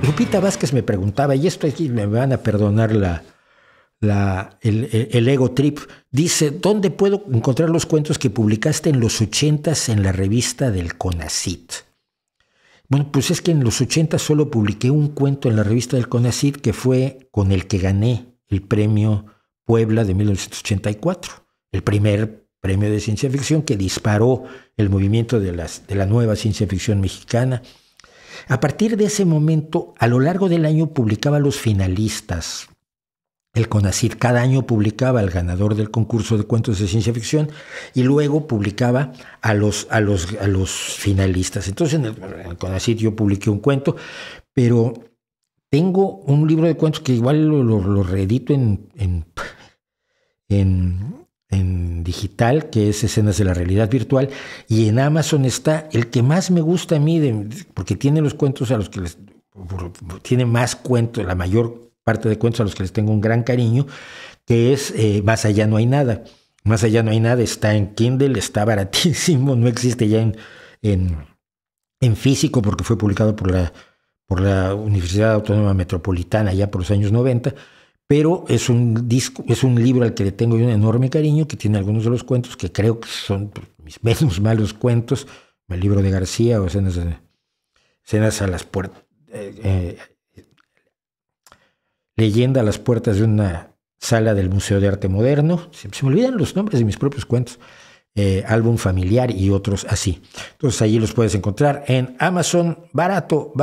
Lupita Vázquez me preguntaba, y esto aquí me van a perdonar el ego trip, dice, ¿dónde puedo encontrar los cuentos que publicaste en los 80s en la revista del CONACYT? Bueno, pues es que en los 80 solo publiqué un cuento en la revista del CONACYT que fue con el que gané el premio Puebla de 1984, el primer premio de ciencia ficción que disparó el movimiento de la nueva ciencia ficción mexicana. A partir de ese momento, a lo largo del año publicaba los finalistas. El CONACYT cada año publicaba al ganador del concurso de cuentos de ciencia ficción y luego publicaba a los finalistas. Entonces en el CONACYT yo publiqué un cuento, pero tengo un libro de cuentos que igual lo reedito en digital, que es Escenas de la Realidad Virtual, y en Amazon está el que más me gusta a mí, porque tiene los cuentos a los que tiene más cuentos, la mayor parte de cuentos a los que les tengo un gran cariño, que es Más allá no hay nada. Más allá no hay nada está en Kindle, está baratísimo, no existe ya en físico porque fue publicado por la Universidad Autónoma Metropolitana ya por los años 90, pero es un libro al que le tengo un enorme cariño, que tiene algunos de los cuentos que creo que son mis menos malos cuentos, el libro de García o Escenas a las puertas, Leyenda a las puertas de una sala del Museo de Arte Moderno, se me olvidan los nombres de mis propios cuentos, Álbum familiar y otros así. Entonces allí los puedes encontrar en Amazon, barato.